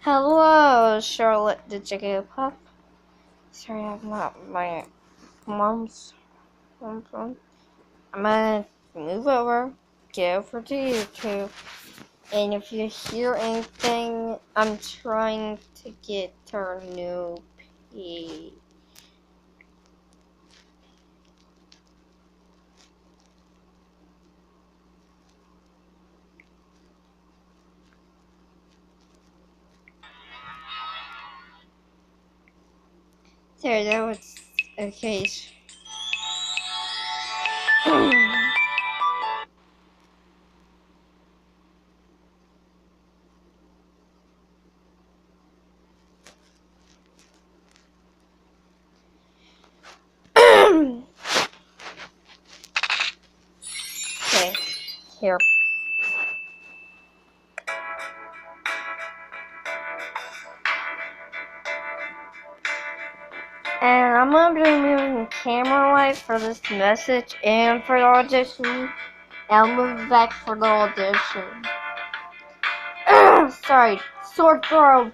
Hello, Charlotte the Jigglypuff. Sorry, I'm not my mom's phone. I'm gonna move over, get over to YouTube, and if you hear anything, I'm trying to get her new page. There, that was okay. Okay, here. And I'm gonna be moving camera light for this message and for the audition. And I'll move back for the audition. Sorry, sore throat.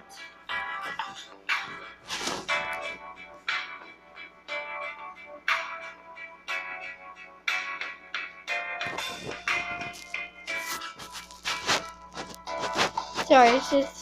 Sorry, it's just.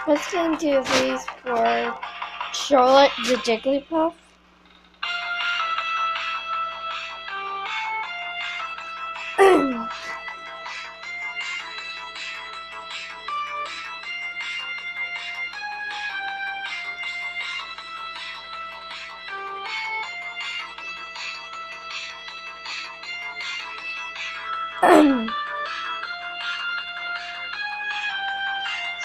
Let's go into these for Charlotte the Jigglypuff.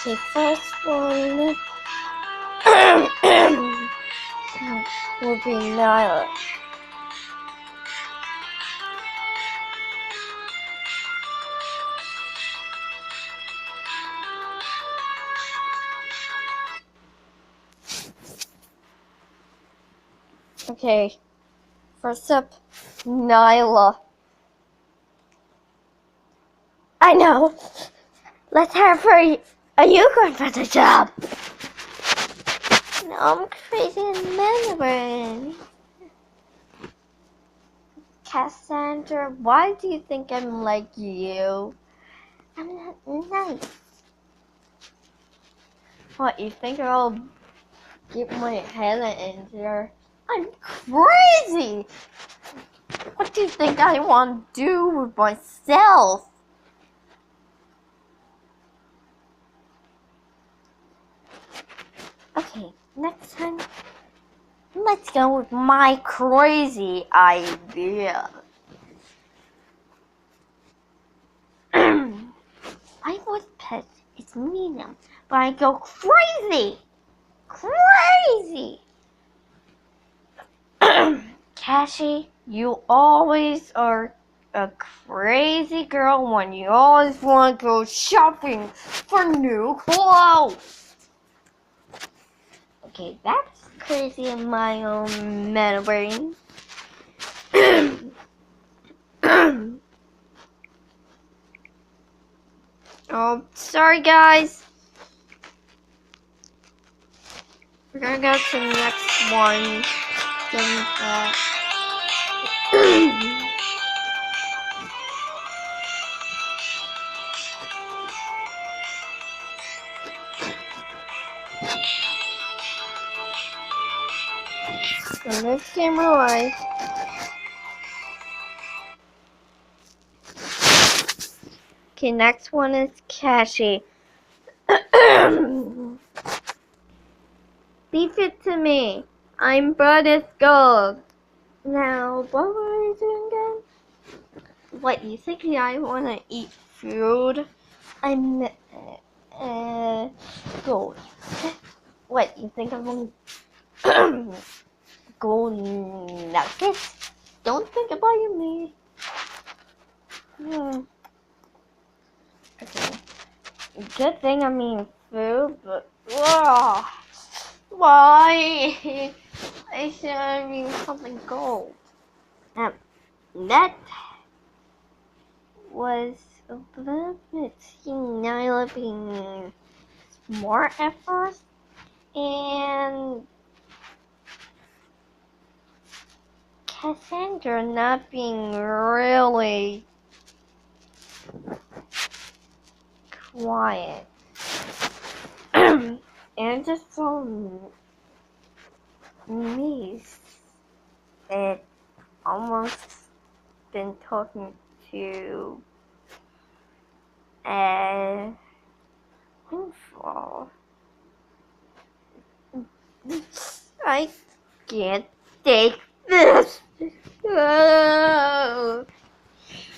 The first one will be Nyla. Okay, first up, Nyla. I know. Let's have her a unicorn for the job. No, I'm crazy in Mandarin. Cassandra, why do you think I'm like you? I'm not nice. What, you think I'll get my head in there? I'm crazy! What do you think I want to do with myself? Okay, next time, let's go with my crazy idea. I was pets, it's medium, but I go crazy! Crazy! Cassie, you always are a crazy girl when you always want to go shopping for new clothes. Okay, that's crazy in my own meta brain. Oh, sorry guys. We're gonna go to the next one. So next camera light. Okay, next one is Cassie. Leave it to me. I'm Brother Gold. Now, what were we doing again? What, you think I want to eat food? I'm Gold. What, you think I'm going to golden nuggets. Don't think about me. Okay. Good thing I mean food, but why? I should have mean something gold. That was a little bit, being smart at first, and Cassandra not being really quiet. And just so me, it almost been talking to a windfall. I can't take this.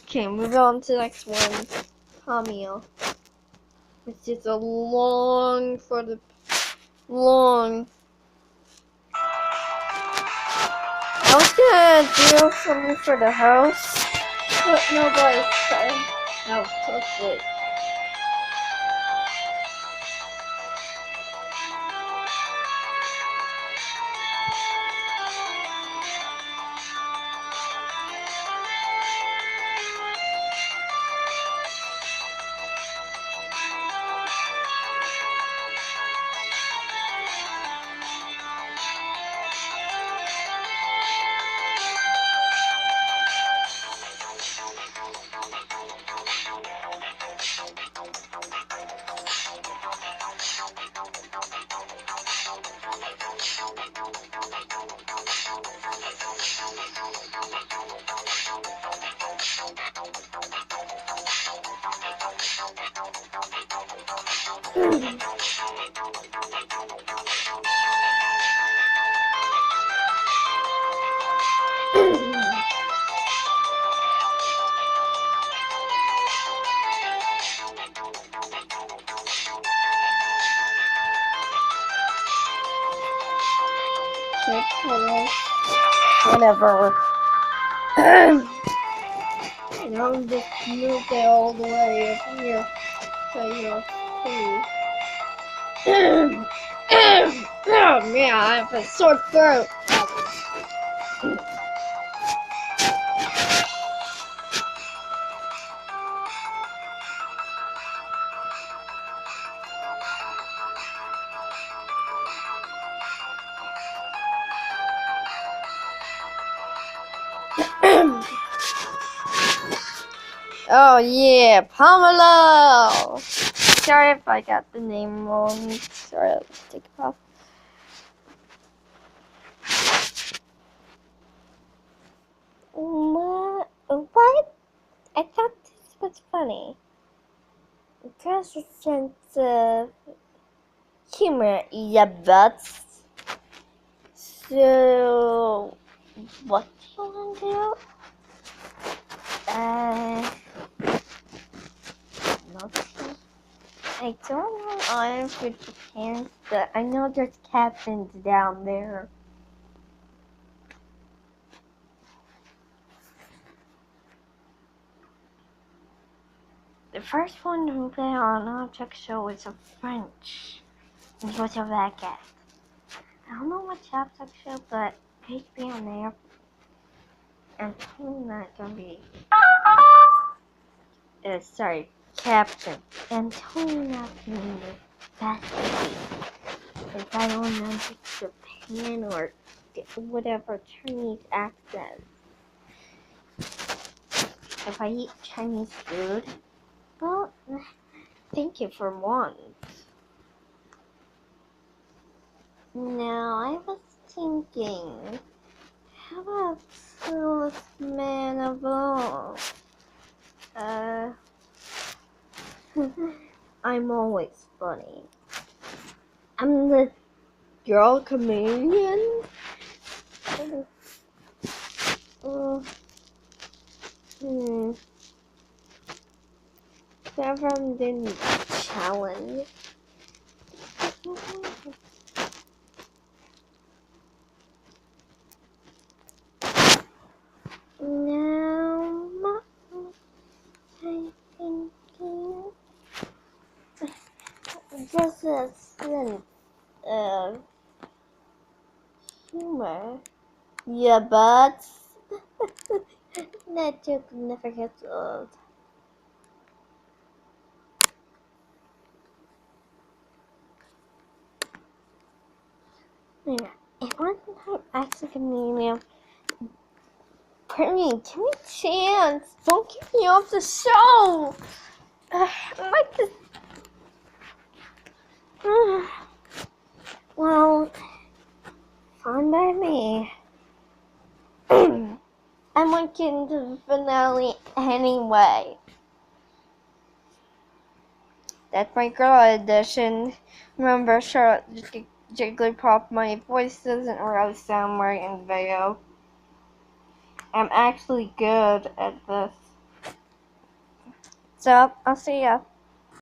Okay, move on to the next one. Camille. It's just a long. I was gonna do something for the house, but nobody said how to touch it. Whatever. And I'll just move it all the way up here so you'll see. Oh man, I have a sore throat. Oh yeah, Pamela! Sorry if I got the name wrong. Sorry, let's take it off. What? I thought this was funny. Just a sense of humor, yeah, but. So, what do you want to do? Nothing. I don't know iron for Japan, but I know there's captains down there. The first one who played on object show was a French. It was a racket. I don't know what object show, but please be on there. And probably not gonna be. Sorry, Captain. And totally not gonna be the best if I don't know Japan or whatever Chinese accent. If I eat Chinese food, well, thank you for once. Now, I was thinking, how about Silus Man of all? I'm always funny. I'm the girl comedian. Several didn't challenge. just a sense of humor. Yeah, but that joke never gets old. Yeah, if I'm actually gonna email, Primi, give me a chance. Don't keep me off the show. I like this. Well, fine by me. I'm looking to the finale anyway. That's my girl audition. Remember, Charlotte Jigglypuff, my voice doesn't really sound right in video. I'm actually good at this. So, I'll see ya.